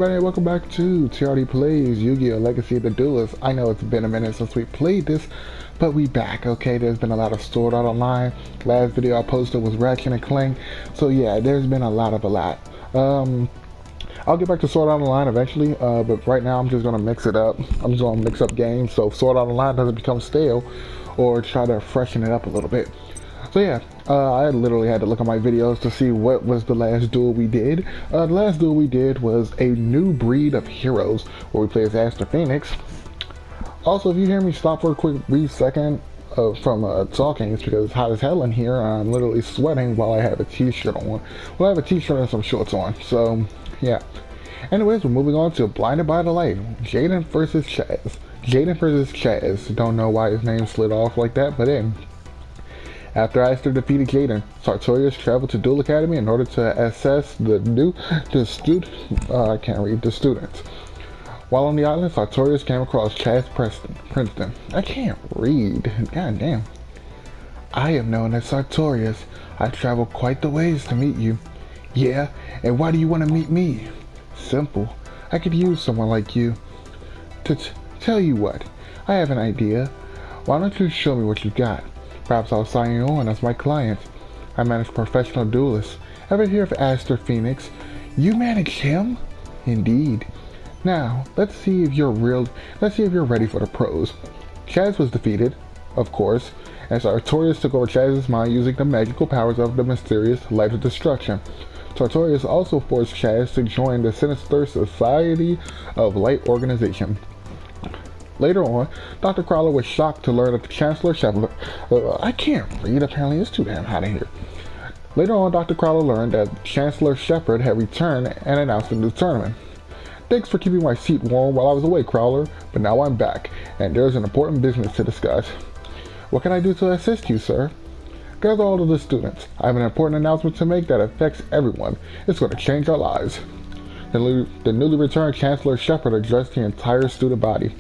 everybody, and welcome back to Therealdealplays, Yu-Gi-Oh! Legacy of the Duelist. I know it's been a minute since we played this, but we back, okay? There's been a lot of Sword Art Online. Last video I posted was Ratchet and Clank. So yeah, there's been a lot. I'll get back to Sword Art Online eventually, but right now I'm just going to mix it up. I'm just going to mix up games so Sword Art Online doesn't become stale, or try to freshen it up a little bit. So yeah, I literally had to look at my videos to see what was the last duel we did. The last duel we did was a new breed of heroes, where we play as Aster Phoenix. Also, if you hear me stop for a quick brief second from talking, it's because it's hot as hell in here. I'm literally sweating while I have a t-shirt on. Well, I have a t-shirt and some shorts on, so yeah. Anyways, we're moving on to Blinded by the Light. Jaden versus Chaz. Jaden versus Chaz. Don't know why his name slid off like that, but hey. After Aster defeated Jaden, Sartorius traveled to Duel Academy in order to assess the students. While on the island, Sartorius came across Chaz Princeton. I can't read. God damn. I am known as Sartorius. I traveled quite the ways to meet you. Yeah, and why do you want to meet me? Simple. I could use someone like you. To tell you what, I have an idea. Why don't you show me what you got? Perhaps I'll sign you on as my client. I manage professional duelists. Ever hear of Aster Phoenix? You manage him? Indeed. Now, let's see if you're ready for the pros. Chaz was defeated, of course, and Sartorius took over Chaz's mind using the magical powers of the mysterious Light of Destruction. Sartorius also forced Chaz to join the sinister Society of Light organization. Later on, Dr. Crowler was shocked to learn that the Chancellor Shepard... I can't read, apparently it's too damn hot in here. Later on, Dr. Crowler learned that Chancellor Shepard had returned and announced a new tournament. Thanks for keeping my seat warm while I was away, Crowler, but now I'm back, and there's an important business to discuss. What can I do to assist you, sir? Gather all of the students. I have an important announcement to make that affects everyone. It's going to change our lives. The newly returned Chancellor Shepard addressed the entire student body.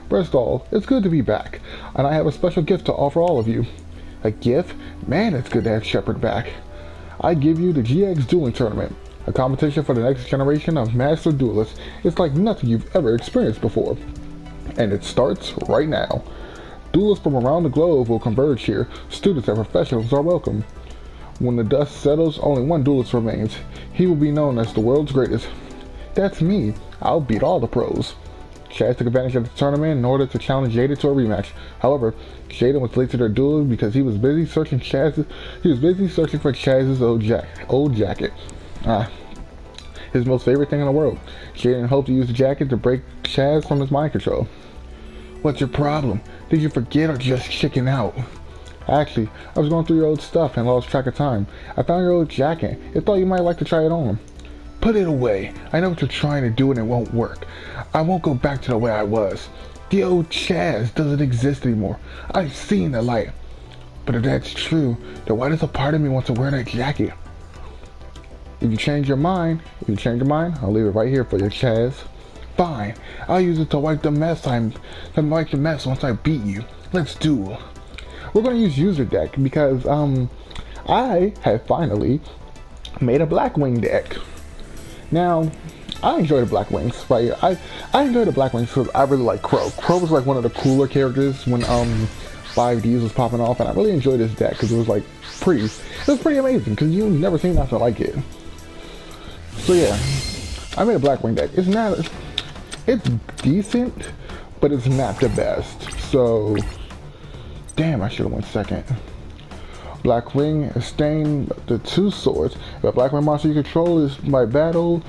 First of all, it's good to be back, and I have a special gift to offer all of you. A gift? Man, it's good to have Shepard back. I give you the GX Dueling Tournament, a competition for the next generation of master duelists. It's like nothing you've ever experienced before. And it starts right now. Duelists from around the globe will converge here. Students and professionals are welcome. When the dust settles, only one duelist remains. He will be known as the world's greatest. That's me. I'll beat all the pros. Chaz took advantage of the tournament in order to challenge Jaden to a rematch. However, Jaden was late to their duel because he was busy searching for Chaz's old jacket. His most favorite thing in the world. Jaden hoped to use the jacket to break Chaz from his mind control. What's your problem? Did you forget or just chicken out? Actually, I was going through your old stuff and lost track of time. I found your old jacket. I thought you might like to try it on. Put it away. I know what you're trying to do and it won't work. I won't go back to the way I was. The old Chaz doesn't exist anymore. I've seen the light. But if that's true, then why does a part of me want to wear that jacket? If you change your mind, I'll leave it right here for you, Chaz. Fine. I'll use it to wipe the mess once I beat you. Let's duel. We're going to use user deck because I have finally made a Blackwing deck. Now, I enjoy the Blackwings, right? I enjoy the Blackwings because I really like Crow. Crow was like one of the cooler characters when 5Ds was popping off, and I really enjoyed this deck because it was like pretty amazing because you've never seen nothing like it. So yeah, I made a Blackwing deck. It's decent, but it's not the best. So, damn, I should have went second. Blackwing, Stain, the two swords. If a Blackwing monster you control is by battle,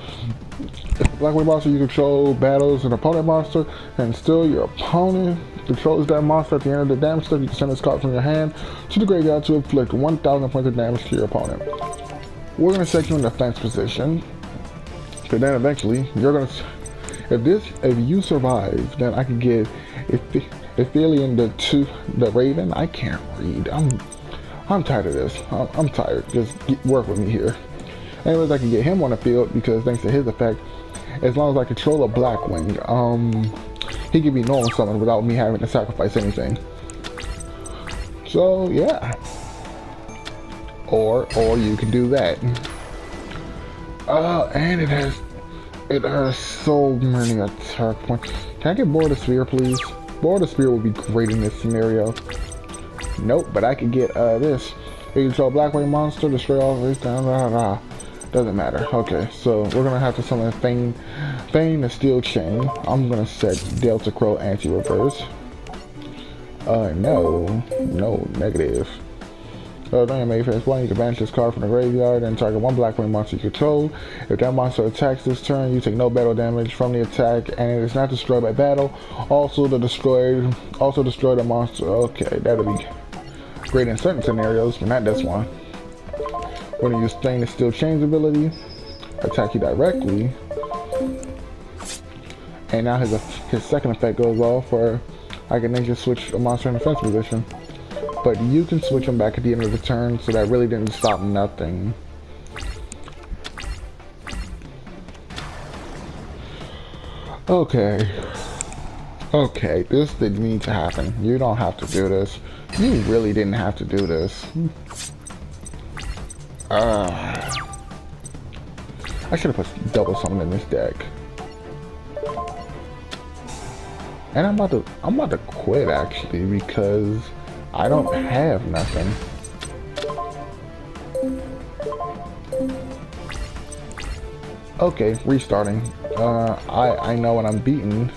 if a Blackwing monster you control battles an opponent monster, and still your opponent controls that monster at the end of the damage step, you can send this card from your hand to the graveyard to inflict 1,000 points of damage to your opponent. We're going to set you in defense position, but then eventually you're going to, if you survive, then I can get Ephelion the Raven. I can't read. I'm tired of this. I'm tired. Just work with me here. Anyways, I can get him on the field because thanks to his effect, as long as I control a Blackwing, he can be normal summoned without me having to sacrifice anything. So yeah. Or you can do that. And it It has so many attack points. Can I get board of sphere, please? Board of sphere would be great in this scenario. Nope, but I could get this. You control black wing monster, destroy all of these. Doesn't matter. Okay, so we're gonna have to summon Thane the Steel Chain. I'm gonna set Delta Crow anti-reverse. No, negative. During your main phase 1, you can banish this card from the graveyard and target one black wing monster you control. If that monster attacks this turn, you take no battle damage from the attack, and it is not destroyed by battle. Also destroy the monster. Okay, that'll be great in certain scenarios, but not this one. We're gonna use Thane the Steel Chain's ability, attack you directly, and now his second effect goes off where I can then just switch a monster in defense position. But you can switch them back at the end of the turn, so that really didn't stop nothing. Okay, this didn't need to happen. You don't have to do this. You really didn't have to do this. I should have put double summon in this deck. And I'm about to quit actually because I don't have nothing. Okay, restarting. I know when I'm beaten.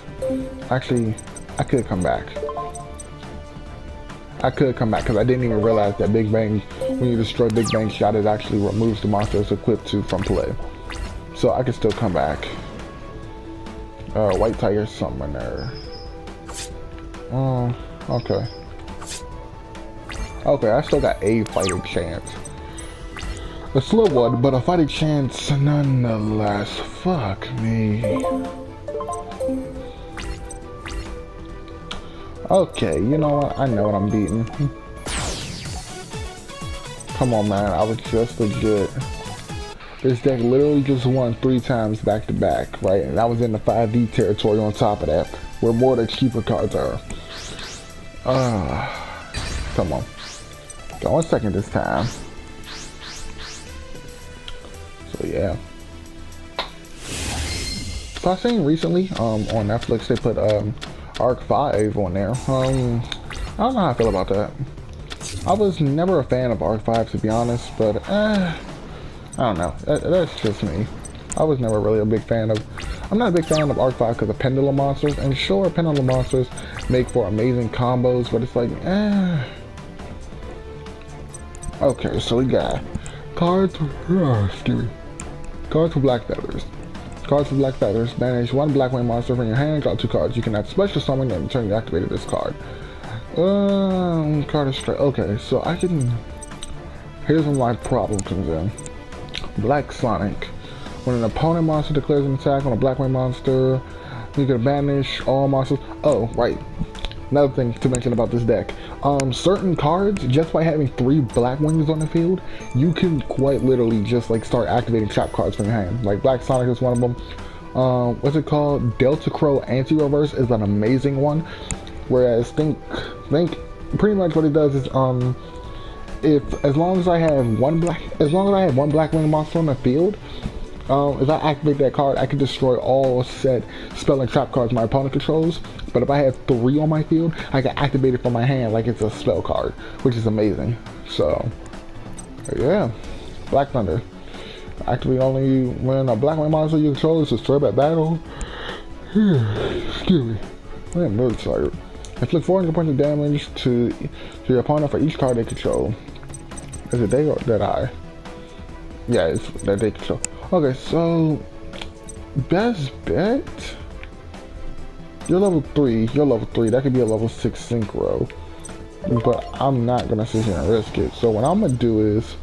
Actually, I could come back. Because I didn't even realize that Big Bang, when you destroy Big Bang Shot, it actually removes the monster it's equipped to from play. So I can still come back. White Tiger Summoner. Okay. Okay, I still got a fighting chance. A slow one, but a fighting chance nonetheless. Fuck me. Okay, you know what? I know what I'm beating. Come on, man. I was just legit. This deck literally just won 3 times back to back, right? And that was in the 5D territory on top of that, where more of the cheaper cards are. Come on. Go 1 second this time. So yeah. So I've seen recently on Netflix they put Arc 5 on there. I don't know how I feel about that. I was never a fan of Arc 5 to be honest, but I don't know. That's just me. I was never really a big fan of. I'm not a big fan of Arc 5 because of Pendulum monsters, and sure, Pendulum monsters make for amazing combos, but it's like, Okay, so we got cards for Black Feathers. Cards for Black Feathers. Banish 1 Black Wing monster from your hand. Draw 2 cards. You can add special summon and return you activated this card. Card is straight. Okay, so I can. Here's where my problem comes in. Black Sonic. When an opponent monster declares an attack on a Black Wing monster, you can banish all monsters. Oh, right. Another thing to mention about this deck. Certain cards, just by having 3 Black Wings on the field, you can quite literally just like start activating trap cards from your hand. Like Black Sonic is one of them. What's it called? Delta Crow Anti-Reverse is an amazing one. Whereas think pretty much what it does is as long as I have one Black Wing monster on the field, if I activate that card, I can destroy all said spell and trap cards my opponent controls. But if I have 3 on my field, I can activate it from my hand like it's a spell card, which is amazing. So, yeah. Black Thunder. Activate only when a Black Wing monster you control is destroyed by battle. Excuse me. I'm really tired. Inflict 400 points of damage to your opponent for each card they control. Is it they or that I? Yeah, it's that they control. Okay, so best bet. You're level 3. That could be a level 6 synchro. But I'm not gonna sit here and risk it. So what I'm gonna do is,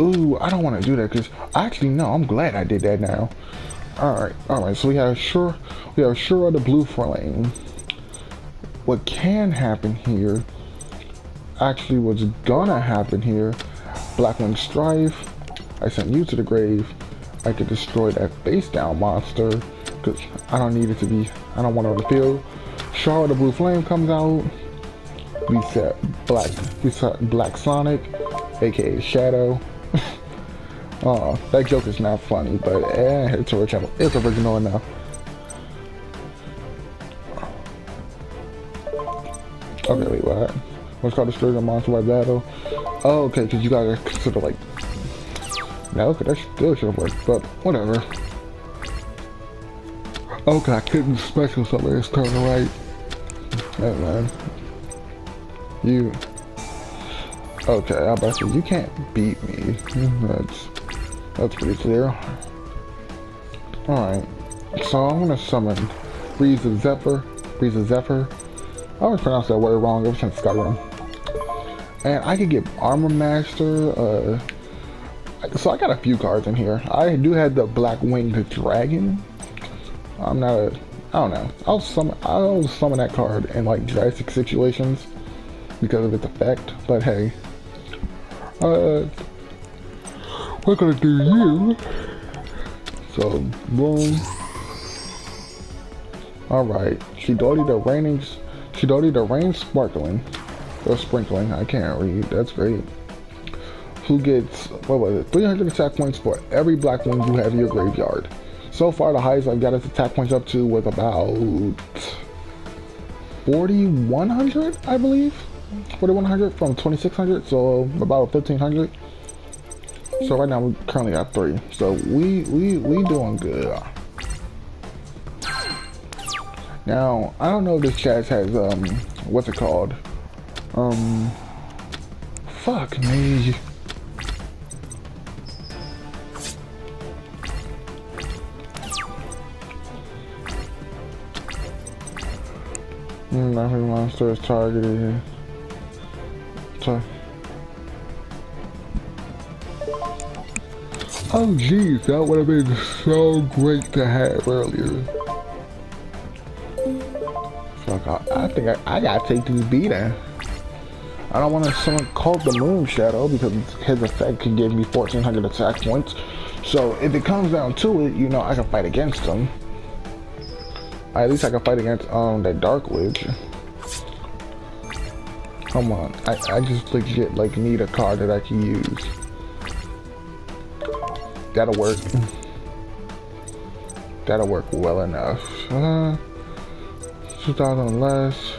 I don't want to do that because actually no, I'm glad I did that now. All right. So we have Sure the Blue Flame. What can happen here? Actually, what's gonna happen here? Black Wing Strife. I sent you to the grave. I could destroy that face down monster because I don't need it to be. I don't want it on the field. Shard the Blue Flame comes out. We set Black Sonic, aka Shadow. Oh, that joke is not funny, but it's original. It's original enough. Okay, wait, what? What's called destroy the monster by battle? Oh, okay, because you gotta consider like. No, okay, that still should have worked, but whatever. Okay, I couldn't special summon this turn right. Hey man. You. Okay, I bet you can't beat me. That's pretty clear. Alright. So I'm gonna summon Breeze of Zephyr. I always pronounce that word wrong ever since Skyrim. And I could get Armor Master, so I got a few cards in here. I do have the Black Winged Dragon. I don't know. I'll summon that card in like drastic situations because of its effect. But hey, we're gonna do you. So boom. All right, Chidori the rain sparkling or sprinkling. I can't read. That's great. Who gets, what was it, 300 attack points for every black wing you have in your graveyard. So far, the highest I've got its attack points up to was about 4,100, I believe. 4,100 from 2,600, so about 1,500. So right now we currently got 3. So we doing good. Now I don't know if this chat has what's it called? Fuck me. Nothing monster is targeted here. Oh geez, that would have been so great to have earlier. Fuck, I think I gotta take this beating. I don't want to summon Cult the Moon Shadow because his effect can give me 1,400 attack points. So if it comes down to it, you know, I can fight against him. At least I can fight against that Dark Witch. Come on, I just legit like need a card that I can use. That'll work. That'll work well enough. 2,000 less.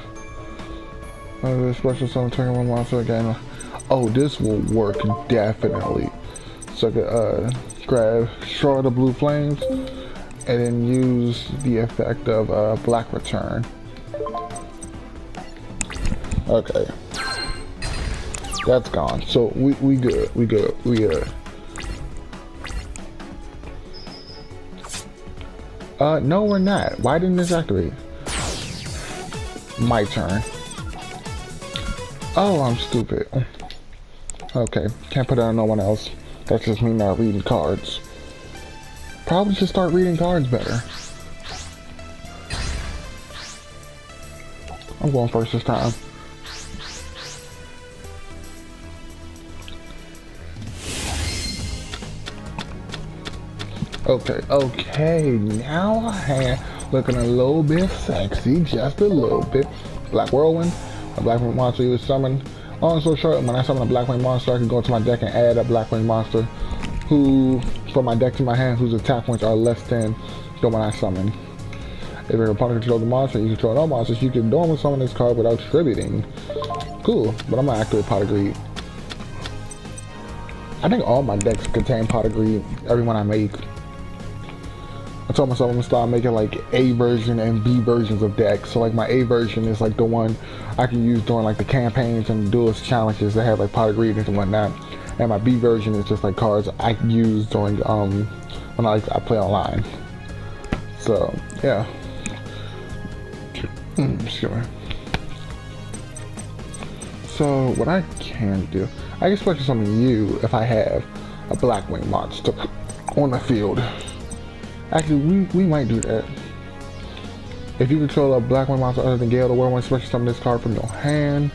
Special summon turn one monster again. Oh, this will work definitely. So I could grab Shard of Blue Flames and then use the effect of Black Return. Okay, that's gone. So we good. We good. No, we're not. Why didn't this activate? My turn. Oh, I'm stupid. Okay, can't put it on no one else. That's just me not reading cards. Probably should start reading cards better. I'm going first this time. Okay, now I am looking a little bit sexy, just a little bit. Black Whirlwind, a Black Wing monster you would summon. Long story short, when I summon a Black Wing monster, I can go to my deck and add a Black Wing monster from my deck to my hand, whose attack points are less than the one I summon. If your opponent controls the monster, you control no monsters, you can normally summon this card without distributing. Cool, but I'm gonna activate Pot of Greed. I think all my decks contain Pot of Greed, every one I make. I told myself I'm gonna start making like A version and B versions of decks. So like my A version is like the one I can use during like the campaigns and the duelist challenges that have like Pot of Greed and whatnot. And my B version is just like cards I use during when I play online. So yeah. Sure. So what I can do, I can special summon you if I have a Black Wing monster on the field. Actually, we might do that. If you control a Black Wing monster other than Gale the Whirlwind, special summon this card from your hand.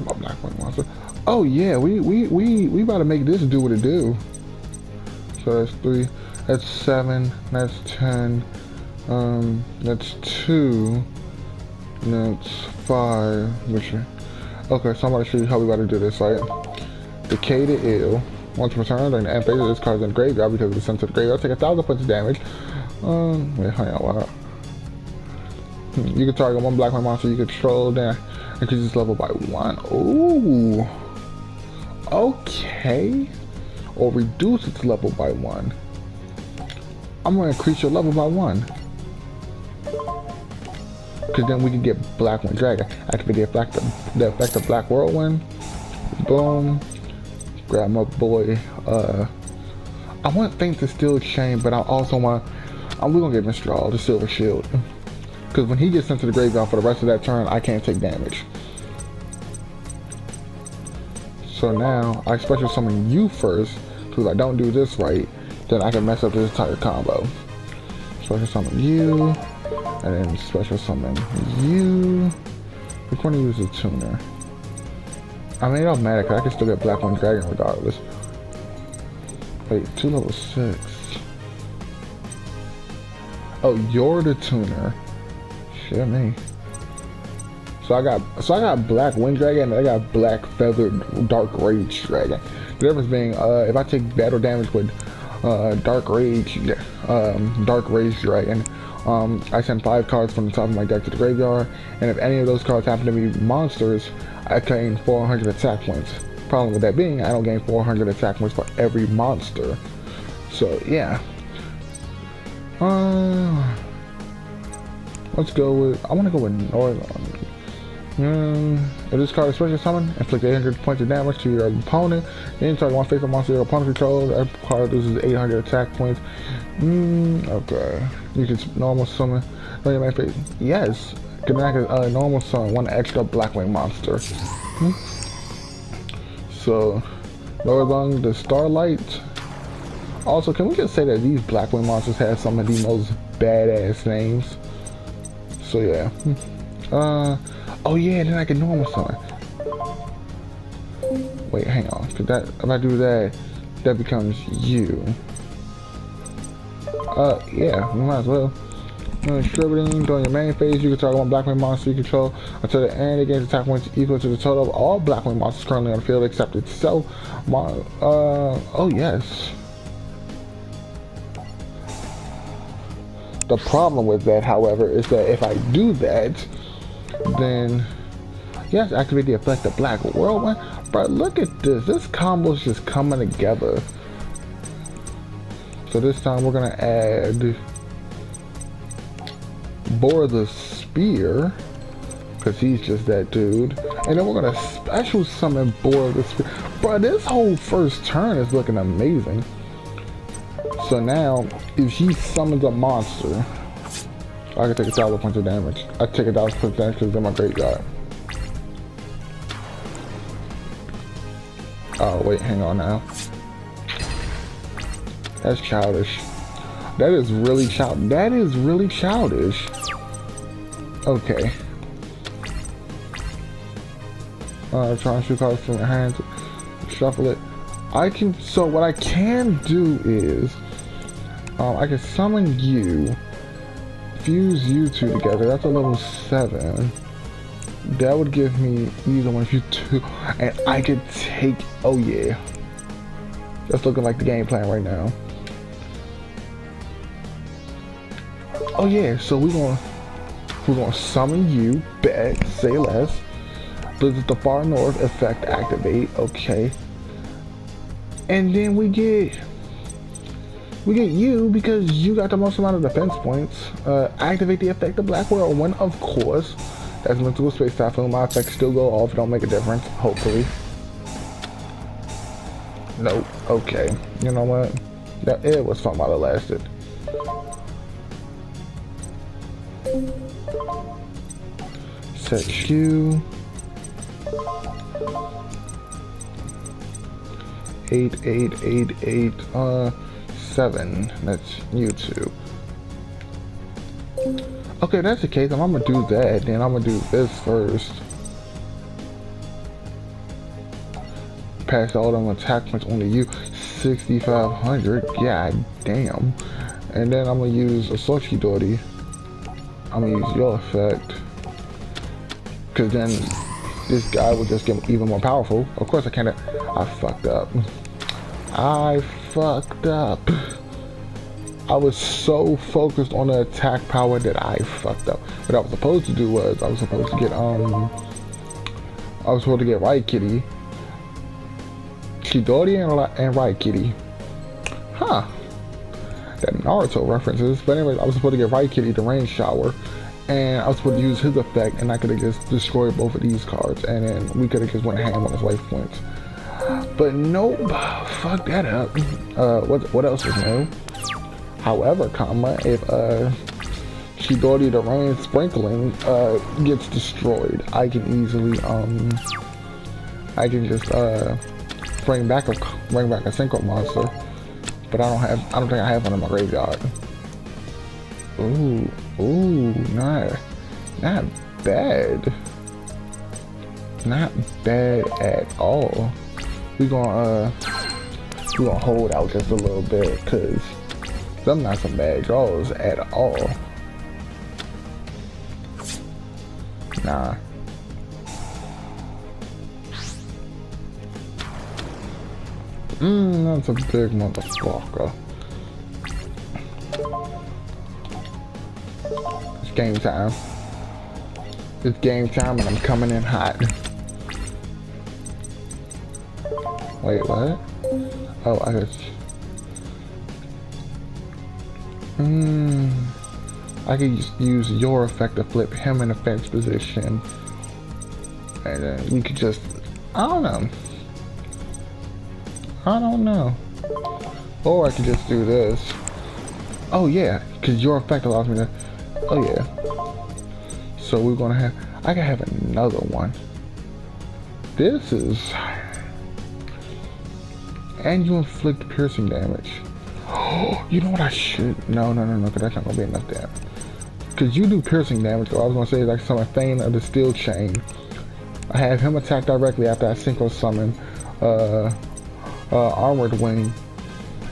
A Black Wing monster. Oh yeah, we about to make this do what it do. So that's 3, that's 7, that's 10, that's 2, that's 5, which Okay, so I'm gonna show you how we gotta do this, right? Decay to ill. Once returned during the end phase of this card's in the graveyard because it's sent to the graveyard, take 1,000 points of damage. Wait, hang on, what? You can target one black white monster you control, then increase its level by 1. Ooh. Okay. Or reduce its level by 1. I'm gonna increase your level by 1. Cause then we can get Black Wind Dragon. Activate the effect of Black Whirlwind. Boom. Grab my boy. I want Faint to Steel Chain, but I also want. We're gonna get Mr. All the Silver Shield. Cause when he gets into the graveyard for the rest of that turn, I can't take damage. So now I special summon you first. Cause if I don't do this right, then I can mess up this entire combo. Special summon you, and then special summon you. We're going to use a tuner. I mean, it don't matter, cause I can still get Black Wind Dragon regardless. Wait, 2 level 6. Oh, you're the tuner. Shit me. So I got Black Wind Dragon and I got Black Feathered Dark Rage Dragon. The difference being, if I take battle damage with Dark Rage Dragon, I send 5 cards from the top of my deck to the graveyard, and if any of those cards happen to be monsters, I gain 400 attack points. Problem with that being, I don't gain 400 attack points for every monster. So yeah. Let's go with. I want to go with Northern. If this card is special summon, inflict 800 points of damage to your opponent. Then target one face-up monster your opponent controls. That card loses 800 attack points. Okay. You can normal summon. No, your main face. Yes. Can I normal summon one extra Blackwing monster. So, Northern the Starlight. Also, can we just say that these Blackwing monsters have some of the most badass names? So yeah. Oh yeah, then I can normal summon. Wait, hang on. Cause that, if I do that, that becomes you. Yeah, we might as well. Distributing during your main phase, you can target one Blackwing monster you control until the end. It gains attack points equal to the total of all Blackwing monsters currently on the field except itself. Oh yes. The problem with that, however, is that if I do that, then yes, activate the effect of Black Whirlwind. But look at this. This combo's just coming together. So this time we're gonna add Bore the Spear, because he's just that dude. And then we're gonna special summon Bore the Spear. Bro, this whole first turn is looking amazing. So now, if he summons a monster, I can take 1,000 points of damage. I take 1,000 points of damage because they're my great god. Oh wait, hang on now. That's childish. That is really childish. Okay. Try and shoot cards from your hands. Shuffle it. So what I can do is, I can summon you, fuse you two together. That's a level 7. That would give me either one of you two, and I could take. Oh yeah, that's looking like the game plan right now. Oh yeah, so we're gonna summon you. Bet, say less. Visit the far north. Effect activate. Okay. And then we get you because you got the most amount of defense points. Activate the effect of Black Whirlwind, of course. That's linked to a space typhoon. My effects still go off. It don't make a difference. Hopefully. Nope. Okay. You know what? It was fun while it lasted. Set you. 8, 8, 8, 8, 7. That's you two. Okay, that's the case. I'm gonna do that, then I'm gonna do this first. Pass all them attack points onto you. 6,500. God damn. And then I'm gonna use a Sochi Dory. I'm gonna use your effect. Cause then this guy will just get even more powerful. Of course I can't. I fucked up. I fucked up. I was so focused on the attack power that I fucked up. What I was supposed to do was I was supposed to get Right Kitty, Chidori, and Right Kitty. Huh. That Naruto references. But anyway, I was supposed to get Right Kitty the Rain Shower, and I was supposed to use his effect, and I could have just destroyed both of these cards, and then we could have just went ham on his life points. But nope, fuck that up. What else is new? However, if Chidori the Rain Sprinkling gets destroyed, I can easily I can just bring back a synchro monster. But I don't think I have one in my graveyard. Ooh, not bad. Not bad at all. We're gonna hold out just a little bit, cause them not some bad draws at all. Nah. That's a big motherfucker. It's game time. It's game time and I'm coming in hot. Wait, what? Oh, I just... I could just use your effect to flip him in a fence position. And then we could just... I don't know. Or I could just do this. Oh yeah, because your effect allows me to... Oh yeah. So we're gonna have... I can have another one. This is... And you inflict piercing damage. Oh, you know what I should... No, because that's not gonna be enough damage. Because you do piercing damage, so I was gonna say like some Thane of the Steel Chain. I have him attack directly after I synchro summon Armored Wing.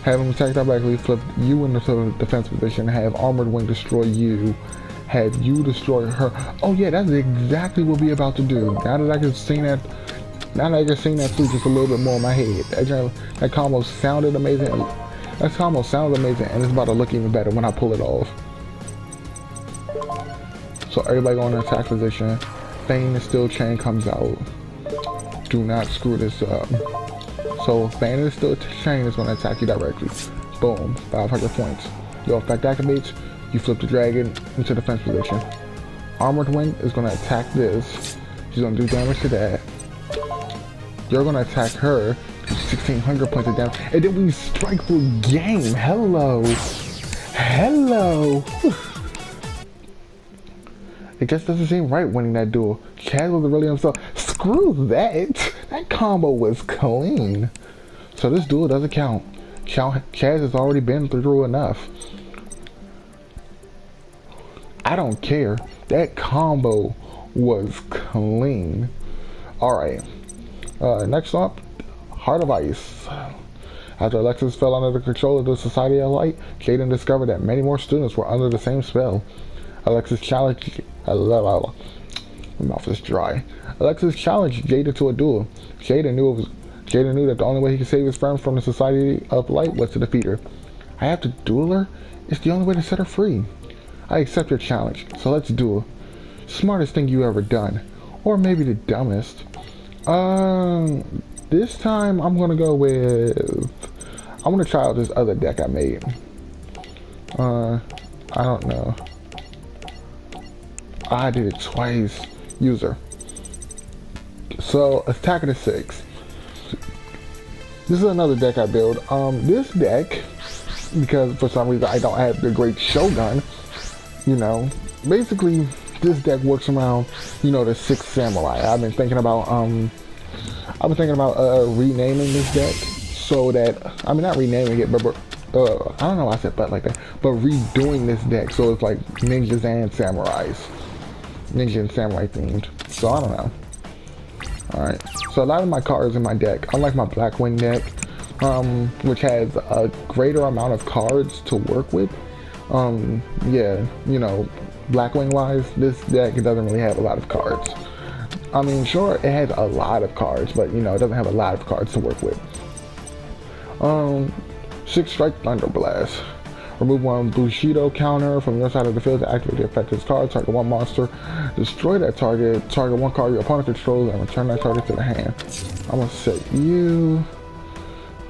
Have him attack directly, flip you into defense position, have Armored Wing destroy you, have you destroy her. Oh yeah, that's exactly what we're about to do. Now that I can see that through just a little bit more in my head. That combo sounded amazing. That combo sounds amazing, and it's about to look even better when I pull it off. So everybody go in attack position. Thane and Steel Chain comes out. Do not screw this up. So Thane and Steel Chain is going to attack you directly. Boom, 500 points. Your effect activates. You flip the dragon into defense position. Armored Wing is going to attack this. She's going to do damage to that. You're going to attack her. 1600 points of damage. And then we strike for game. Hello. It just doesn't seem right winning that duel. Chaz was really himself. Screw that. That combo was clean. So this duel doesn't count. Chaz has already been through enough. I don't care. That combo was clean. Alright. Next up, Heart of Ice. After Alexis fell under the control of the Society of Light, Jaden discovered that many more students were under the same spell. Alexis challenged... My mouth is dry. Alexis challenged Jaden to a duel. Jaden knew that the only way he could save his friends from the Society of Light was to defeat her. I have to duel her? It's the only way to set her free. I accept your challenge, so let's duel. Smartest thing you ever done. Or maybe the dumbest. This time I'm gonna go with... I'm gonna try out this other deck I made. I don't know. I did it twice. User. So, Attack of the Six. This is another deck I built. This deck, because for some reason I don't have the great Shogun, you know, basically this deck works around, you know, the Six Samurai. I've been thinking about renaming this deck so that, I mean, not renaming it, but I don't know why I said but like that, but redoing this deck so it's like ninjas and samurais. Ninja and samurai themed. So I don't know. Alright. So a lot of my cards in my deck, unlike my Blackwing deck, which has a greater amount of cards to work with. Yeah, you know, Blackwing wise, this deck doesn't really have a lot of cards. I mean, sure, it has a lot of cards, but you know, it doesn't have a lot of cards to work with. 6 strike Thunder Blast. Remove 1 Bushido counter from your side of the field to activate the effect of this card. Target 1 monster. Destroy that target. Target 1 card your opponent controls and return that target to the hand. I'm gonna set you.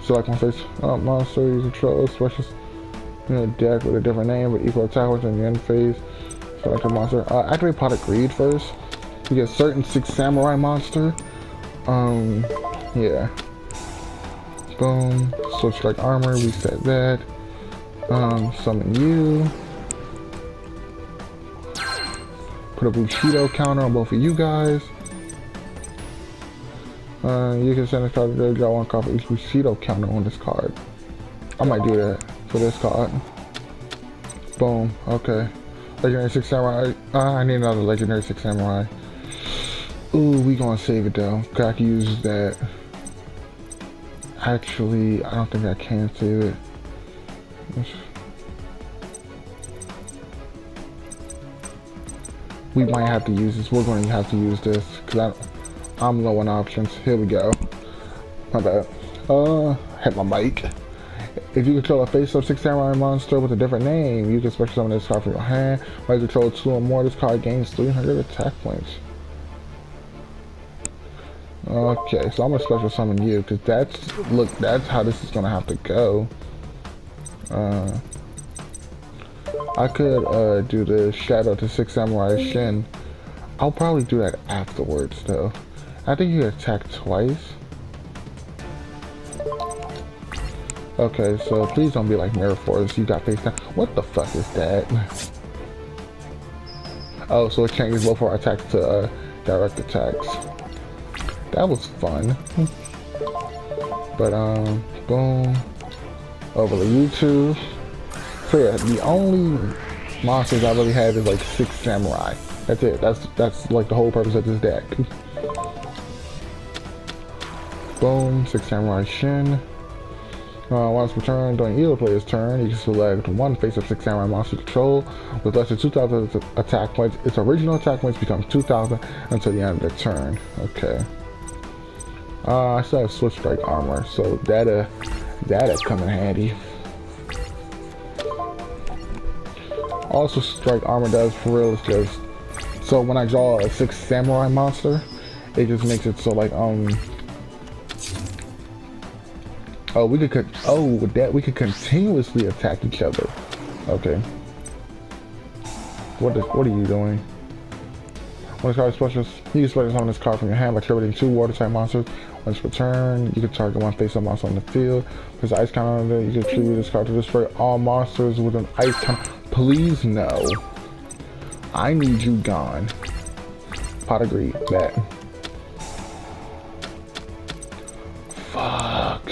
Select one face monster you control. Special deck with a different name but equal attack within the end phase. Select a monster. Activate Pot of Greed first. You get certain 6 samurai monster. Yeah. Boom. Switch strike armor. Reset that. Summon you. Put a Bushido counter on both of you guys. You can send this card to draw 1 card for each Bushido counter on this card. I might do that for this card. Boom. Okay. Legendary 6 Samurai. I need another Legendary 6 Samurai. Ooh, we gonna save it though. Cause I can use that. Actually, I don't think I can save it. We might have to use this. We're going to have to use this because I'm low on options. Here we go. My bad. Hit my mic. If you control a face-up 6 samurai monster with a different name, you can special summon this card from your hand. When you control 2 or more, this card gains 300 attack points. Okay, so I'm gonna special summon you because that's how this is gonna have to go. I could do the shadow to 6 samurai shin. I'll probably do that afterwards though. I think you attack twice. Okay, so please don't be like Mirror Force. You got face down. What the fuck is that? Oh, so it changes both our attacks to direct attacks. That was fun. But boom. Over to YouTube. So yeah, the only monsters I really have is like 6 samurai. That's it. That's like the whole purpose of this deck. Boom, 6 samurai shin. Once per turn, during either player's turn, you can select 1 face-up 6 samurai monster control with less than 2,000 attack points. Its original attack points become 2,000 until the end of the turn. Okay. I still have switch strike armor, so that'll come in handy. Also, strike armor does for real is just so when I draw a 6 samurai monster, it just makes it so like we could continuously attack each other. Okay. What are you doing? When this card is special, you can special summon this card from your hand by triggering 2 water type monsters. Once per turn, you can target 1 face-up monster on the field. There's an ice counter on there. You can tribute this card to destroy all monsters with an ice counter. Please no. I need you gone. Pot of Greed. That. Fuck.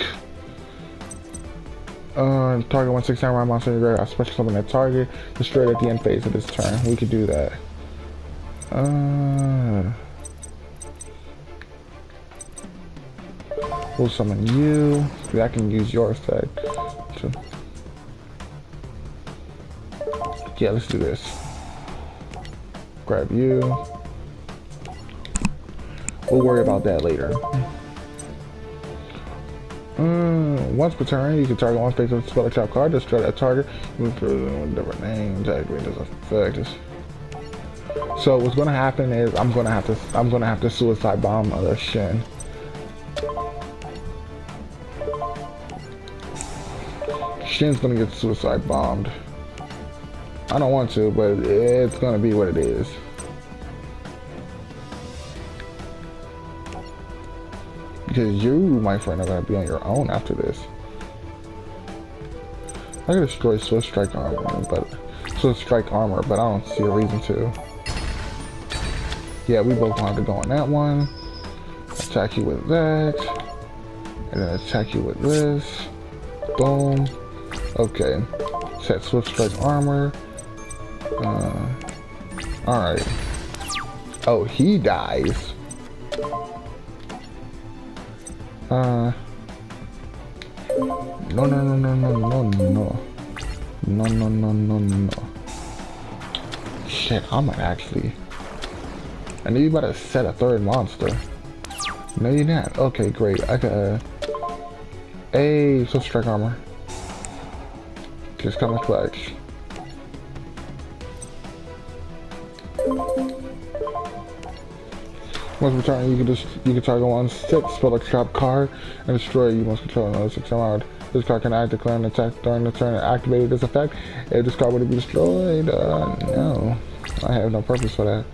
Target 1 6 samurai monster in your graveyard. Special summon that target. Destroy it at the end phase of this turn. We could do that. We'll summon you. I can use your effect. Yeah, let's do this. Grab you. We'll worry about that later. Once per turn, you can target 1 face-up spell attack card. Destroy that target. Move for different names. Activate this effect. So what's gonna happen is I'm gonna have to suicide bomb Shin. Shin's gonna get suicide bombed. I don't want to, but it's gonna be what it is. Because you, my friend, are gonna be on your own after this. I can destroy Swift Strike armor, but I don't see a reason to. Yeah, we both want to go on that one. Attack you with that, and then attack you with this. Boom. Okay. Set Swift Strike armor. Alright. Oh, he dies. No. Shit, I might actually. I knew you about to set a third monster. No, you're not. Okay, great. I got a so strike armor. Just come and clutch. Once returning, you can target 1/6, spell a trap card, and destroy it. You must control another 6 around. This card can act, declare an attack during the turn and activate this effect. If this card would be destroyed, no. I have no purpose for that.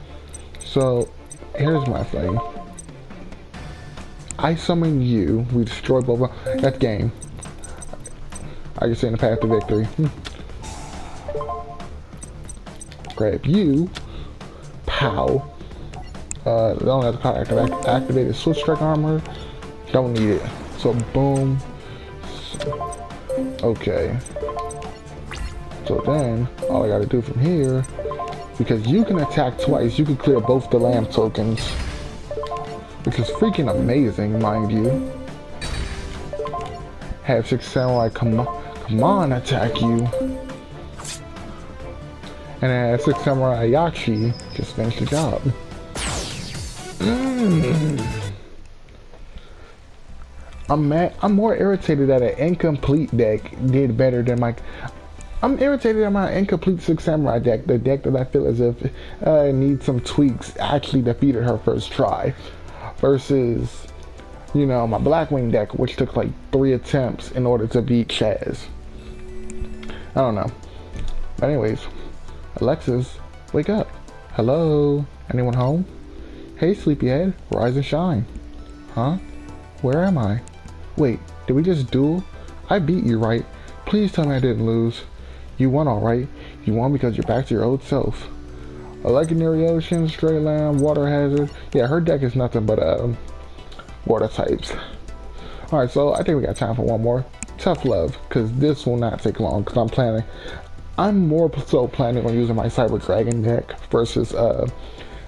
So, here's my thing. I summon you, we destroy both. That's game. I can see in the path to victory. Grab you. Pow. The only other card I can activate is Switch Strike Armor. Don't need it. So boom. Okay. So then, all I gotta do from here, because you can attack twice, you can clear both the lamp tokens. Which is freaking amazing, mind you. Have 6 samurai come on attack you. And then have 6 samurai Yachi just finish the job. I'm more irritated that an incomplete deck did better than my. I'm irritated that my incomplete 6 samurai deck, the deck that I feel as if it needs some tweaks, actually defeated her first try, versus, you know, my Blackwing deck, which took like 3 attempts in order to beat Chaz. I don't know. But anyways, Alexis, wake up. Hello? Anyone home? Hey, sleepyhead, rise and shine. Huh? Where am I? Wait, did we just duel? I beat you, right? Please tell me I didn't lose. You won, alright. You won because you're back to your old self. A legendary ocean, stray lamb, water hazard. Yeah, her deck is nothing but water types. Alright, so I think we got time for one more. Tough love, because this will not take long, because I'm more so planning on using my Cyber Dragon deck versus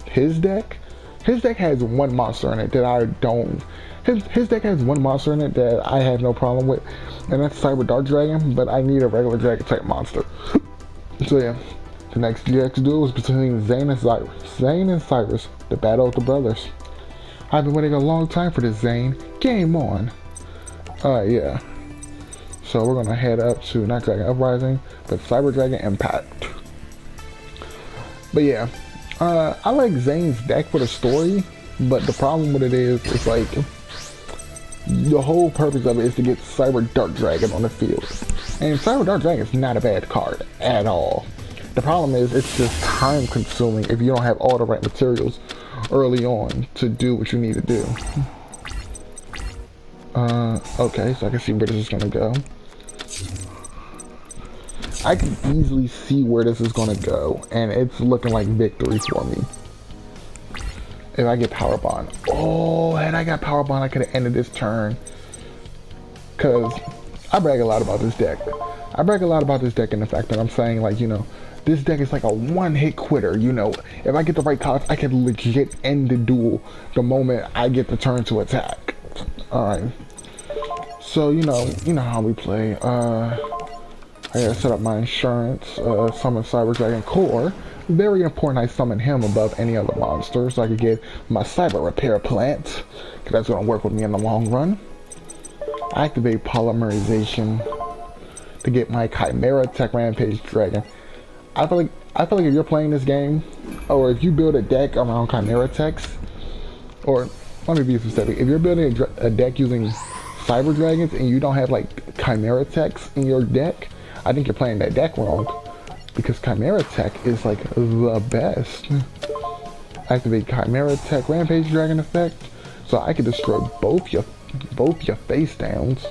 his deck. His deck has one monster in it that I don't. His deck has one monster in it that I have no problem with, and that's Cyber Dark Dragon, but I need a regular dragon type monster. So yeah, the next GX duel is between Zane and Syrus. Zane and Syrus, the battle of the brothers. I've been waiting a long time for this, Zane. Game on. Yeah. So we're gonna head up to not Dragon Uprising, but Cyber Dragon Impact. But yeah, I like Zane's deck for the story, but the problem with it is, it's like, the whole purpose of it is to get Cyber Dark Dragon on the field. And Cyber Dark Dragon is not a bad card at all. The problem is, it's just time consuming if you don't have all the right materials early on to do what you need to do. Okay, so I can see where this is gonna go. I can easily see where this is gonna go, and it's looking like victory for me. If I get Power Bond. Oh, had I got Power Bond, I could have ended this turn. Cause I brag a lot about this deck. I brag a lot about this deck in the fact that I'm saying, like, you know, this deck is like a one-hit quitter. You know, if I get the right cards, I can legit end the duel the moment I get the turn to attack. Alright. So, you know how we play. I gotta set up my insurance, summon Cyber Dragon Core. Very important I summon him above any other monster so I could get my Cyber Repair Plant, because that's gonna work with me in the long run. Activate Polymerization to get my Chimera Tech Rampage Dragon. I feel like if you're playing this game, or if you build a deck around Chimera Techs, or let me be specific, if you're building a deck using Cyber Dragons and you don't have like Chimera Techs in your deck, I think you're playing that deck wrong, because Chimera Tech is like the best. Activate Chimera Tech Rampage Dragon effect, so I can destroy both your face downs.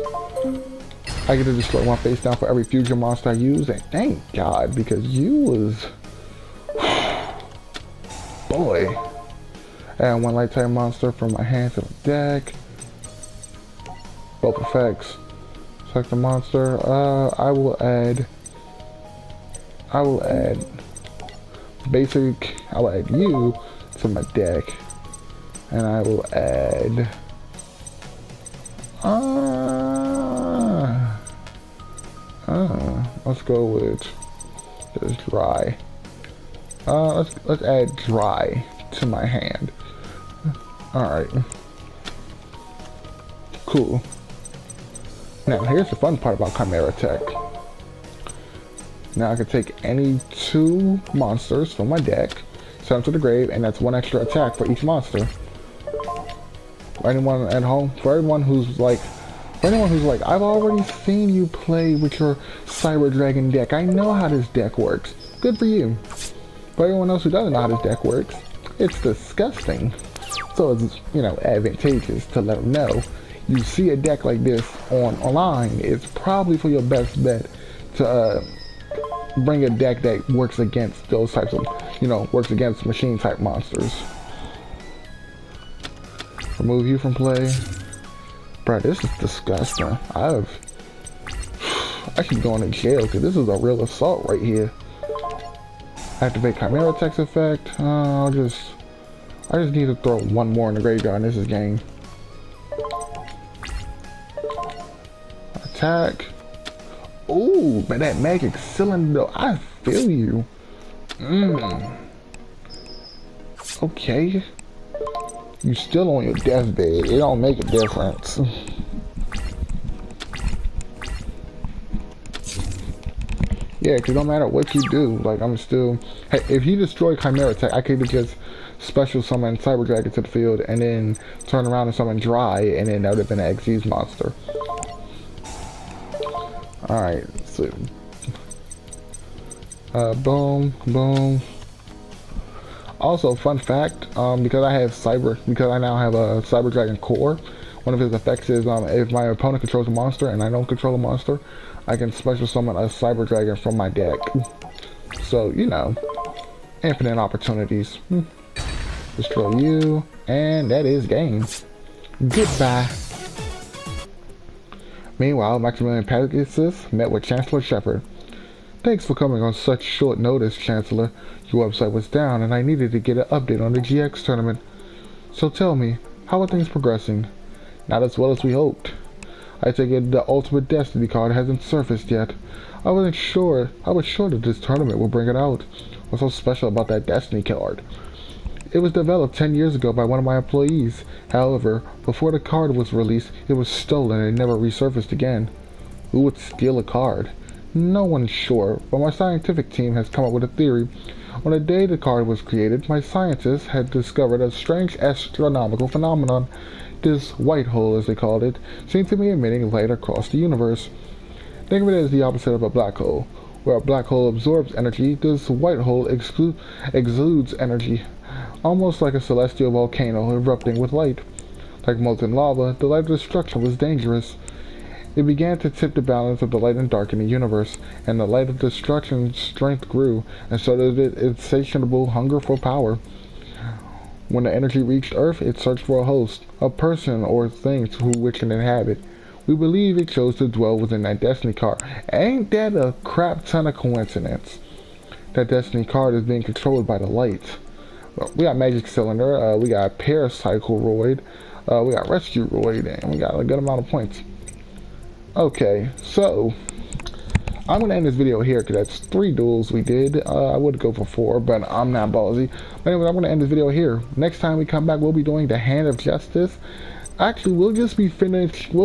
I get to destroy one face down for every fusion monster I use, and thank God, because you was boy. Add one light type monster from my hand to the deck. Both effects. Select the monster. I will add basic. I will add you to my deck, and I will add. Let's go with just dry. Let's add dry to my hand. Alright. Cool. Now, here's the fun part about Chimera Tech. Now I can take any 2 monsters from my deck, send them to the grave, and that's 1 extra attack for each monster. For anyone at home, for anyone who's like, I've already seen you play with your Cyber Dragon deck. I know how this deck works. Good for you. For everyone else who doesn't know how this deck works, it's disgusting. So it's, you know, advantageous to let them know. You see a deck like this online, it's probably for your best bet to bring a deck that works against those types of, you know, works against machine type monsters. Remove you from play. Bro, this is disgusting. I should go into jail because this is a real assault right here. Activate Chimera Tech's effect. I just need to throw 1 more in the graveyard and this is game. Attack. Ooh, but that magic cylinder, I feel you. Okay. You still on your deathbed. It don't make a difference. Yeah, because no matter what you do, like I'm still. Hey, if you destroy Chimera Tech, I could just special summon Cyber Dragon to the field and then turn around and summon Dry, and then that would have been an Xyz monster. Alright, so boom, boom. Also, fun fact, because I now have a Cyber Dragon core, one of his effects is if my opponent controls a monster and I don't control a monster, I can special summon a Cyber Dragon from my deck. So, you know, infinite opportunities. Destroy you, and that is game. Goodbye. Meanwhile, Maximilian Pegasus met with Chancellor Shepard. Thanks for coming on such short notice, Chancellor. Your website was down and I needed to get an update on the GX tournament. So tell me, how are things progressing? Not as well as we hoped. I take it the Ultimate Destiny card hasn't surfaced yet. I was sure that this tournament would bring it out. What's so special about that Destiny card? It was developed 10 years ago by one of my employees. However, before the card was released, it was stolen and never resurfaced again. Who would steal a card? No one's sure, but my scientific team has come up with a theory. On the day the card was created, my scientists had discovered a strange astronomical phenomenon. This white hole, as they called it, seemed to be emitting light across the universe. Think of it as the opposite of a black hole. Where a black hole absorbs energy, this white hole exudes energy, almost like a celestial volcano erupting with light. Like molten lava, the light of destruction was dangerous. It began to tip the balance of the light and dark in the universe, and the light of destruction's strength grew, and so did its insatiable hunger for power. When the energy reached Earth, it searched for a host, a person or thing to which it inhabit. We believe it chose to dwell within that Destiny card. Ain't that a crap ton of coincidence? That Destiny card is being controlled by the light. We got Magic Cylinder, we got Paracycleroid, we got Rescueroid, and we got a good amount of points. Okay, so I'm gonna end this video here because that's 3 duels we did. I would go for 4, but I'm not ballsy. But anyway, I'm gonna end this video here. Next time we come back, we'll be doing the Hand of Justice. Actually, we'll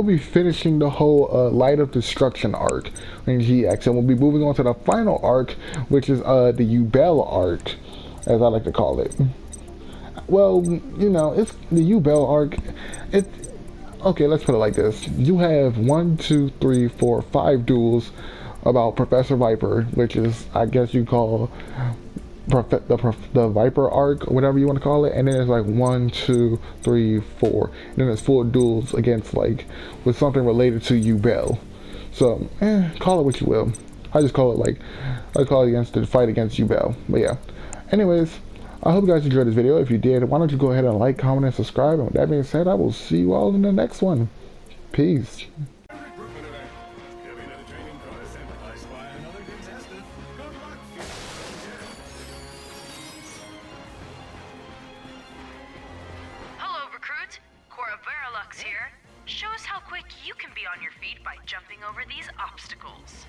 be finishing the whole Light of Destruction arc in GX, and we'll be moving on to the final arc, which is the Yugioh arc, as I like to call it. Well, you know, it's the Yugioh arc. Okay, let's put it like this. You have 1, 2, 3, 4, 5 duels about Professor Viper, which is, I guess you call the Viper arc, or whatever you want to call it. And then it's like 1, 2, 3, 4. And then there's 4 duels against, like, with something related to Yugioh. So, call it what you will. I just call it, like, I call it against the fight against Yugioh. But yeah. Anyways, I hope you guys enjoyed this video. If you did, why don't you go ahead and like, comment, and subscribe. And with that being said, I will see you all in the next one. Peace. Hello, recruit. Here. Show us how quick you can be on your feet by jumping over these obstacles.